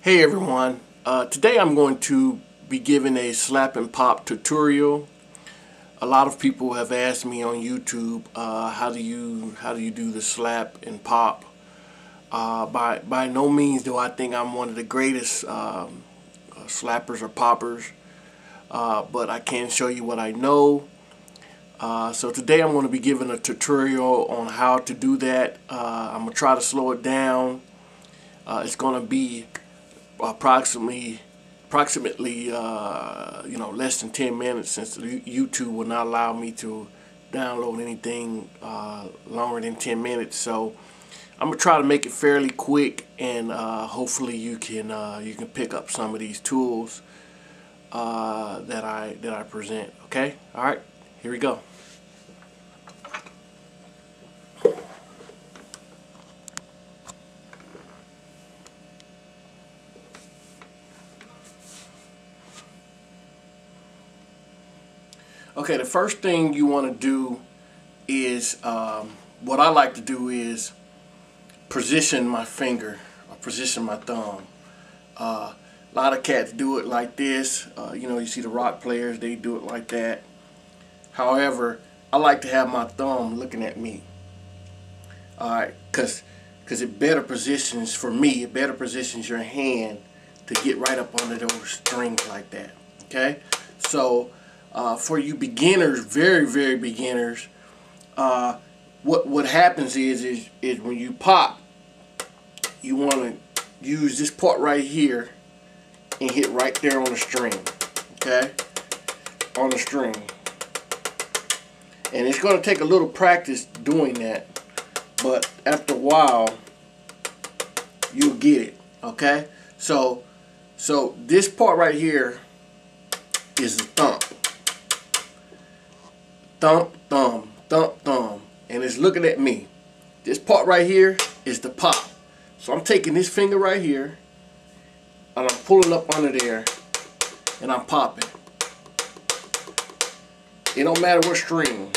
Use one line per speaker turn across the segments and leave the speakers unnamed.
Hey everyone, today I'm going to be giving a slap and pop tutorial. A lot of people have asked me on YouTube, how do you do the slap and pop? By no means do I think I'm one of the greatest slappers or poppers, but I can show you what I know. So today I'm going to be giving a tutorial on how to do that. I'm going to try to slow it down. It's going to be approximately less than 10 minutes, since YouTube will not allow me to download anything longer than 10 minutes. So I'm gonna try to make it fairly quick, and hopefully you can pick up some of these tools that I present. Okay, all right, here we go. Okay, the first thing you want to do is, what I like to do is position my finger, or position my thumb. A lot of cats do it like this. You see the rock players, they do it like that. However, I like to have my thumb looking at me. Alright, because it better positions, for me, it better positions your hand to get right up under those strings like that. Okay, so for you beginners, very beginners, what happens is when you pop, you want to use this part right here and hit right there on the string. Okay, on the string, and it's going to take a little practice doing that, but after a while you'll get it. Okay, so this part right here is the thump. Thump, thumb, thump, thumb, and it's looking at me. This part right here is the pop. So I'm taking this finger right here and I'm pulling up under there and I'm popping. It don't matter what string.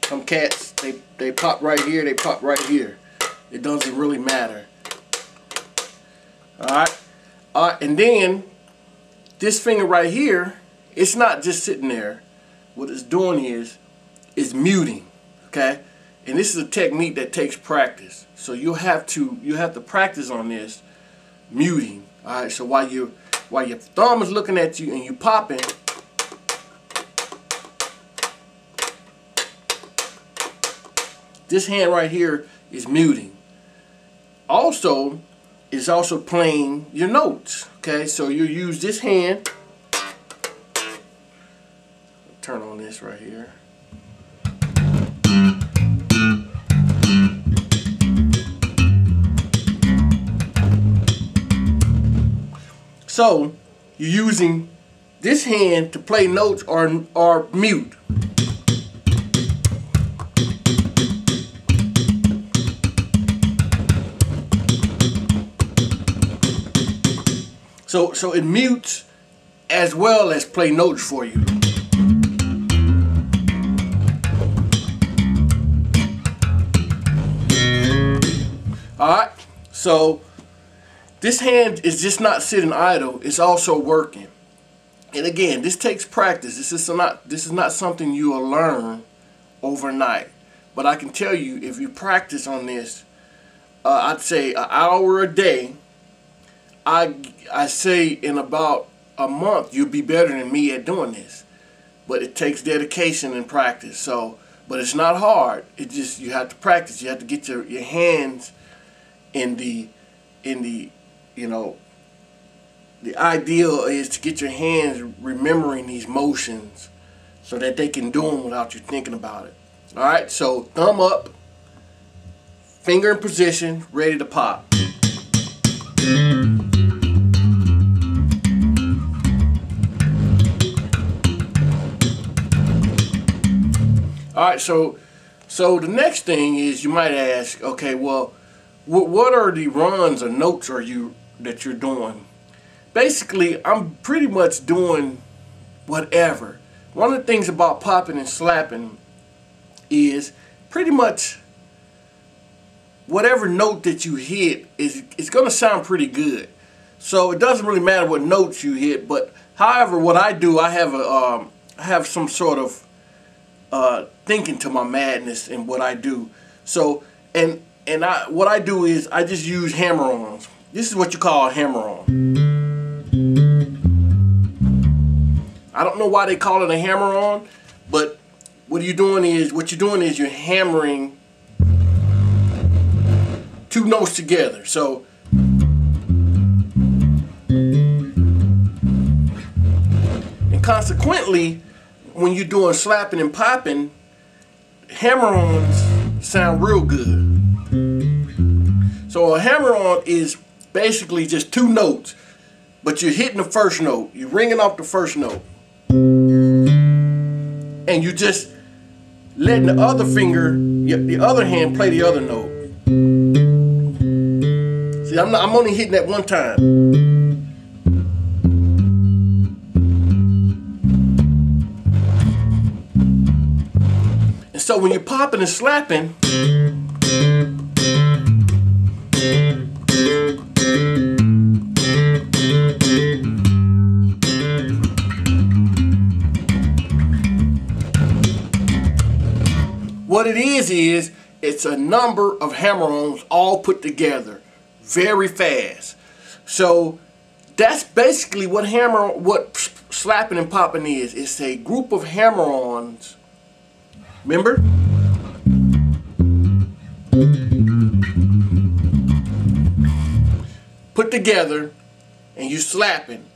Some cats, they pop right here, they pop right here. It doesn't really matter. Alright, and then this finger right here, it's not just sitting there. What it's doing is muting. Okay, and this is a technique that takes practice. So you have to practice on this muting. All right. So while your thumb is looking at you and you popping, this hand right here is muting. Also, it's also playing your notes. Okay, so you use this hand. Turn on this right here. So you're using this hand to play notes or mute. So it mutes as well as play notes for you. Alright, so this hand is just not sitting idle, it's also working. And again, this takes practice. This is not something you will learn overnight. But I can tell you, if you practice on this, I'd say an hour a day, I say in about a month you'll be better than me at doing this. But it takes dedication and practice. But it's not hard. It just, you have to practice. You have to get your hands in the the ideal is to get your hands remembering these motions so that they can do them without you thinking about it. All right, so thumb up, finger in position, ready to pop. Alright, so the next thing is, you might ask, okay, well, what are the runs or notes that you're doing? Basically, I'm pretty much doing whatever. One of the things about popping and slapping is pretty much whatever note that you hit it's going to sound pretty good. So it doesn't really matter what notes you hit. But however, what I do, I have some sort of thinking to my madness in what I do. So what I do is I just use hammer-ons. This is what you call a hammer-on. I don't know why they call it a hammer-on, but what you're doing is you're hammering two notes together. So and consequently, when you're doing slapping and popping, hammer-ons sound real good. So a hammer-on is basically just two notes, but you're hitting the first note. You're ringing off the first note. And you just letting the other finger, the other hand, play the other note. See, I'm only hitting that one time. And so when you're popping and slapping, what it is it's a number of hammer-ons all put together very fast. So that's basically what slapping and popping is. It's a group of hammer-ons. Remember? Put together and you slapping.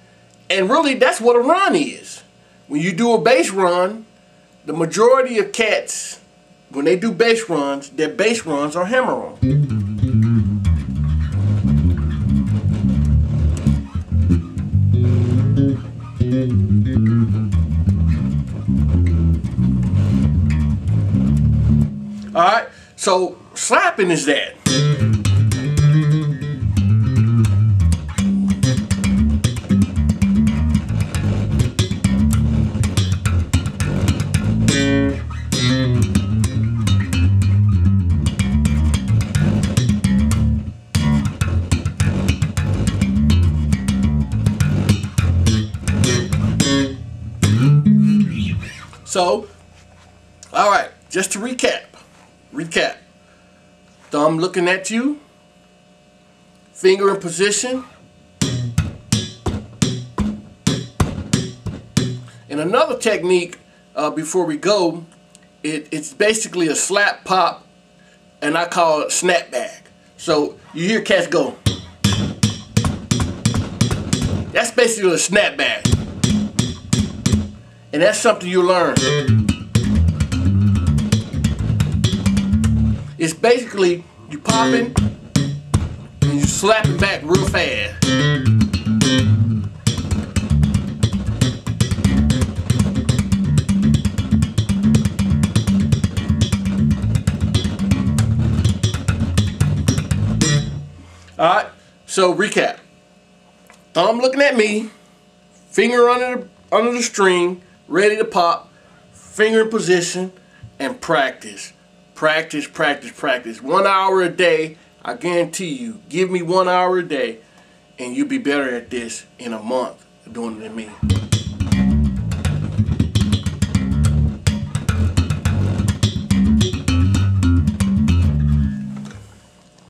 And really that's what a run is. When you do a bass run, the majority of cats, when they do bass runs, their bass runs are hammer-on. Alright, so slapping is that. So, alright, just to recap. Thumb looking at you, finger in position. And another technique before we go, it's basically a slap pop, and I call it snapback. So you hear cats go. That's basically a snapback. And that's something you learn. It's basically you popping and you slapping back real fast. Alright, so recap. Thumb looking at me, finger under the string, ready to pop, finger in position, and practice. Practice, practice, practice. 1 hour a day, I guarantee you. Give me 1 hour a day, and you'll be better at this in a month doing it than me.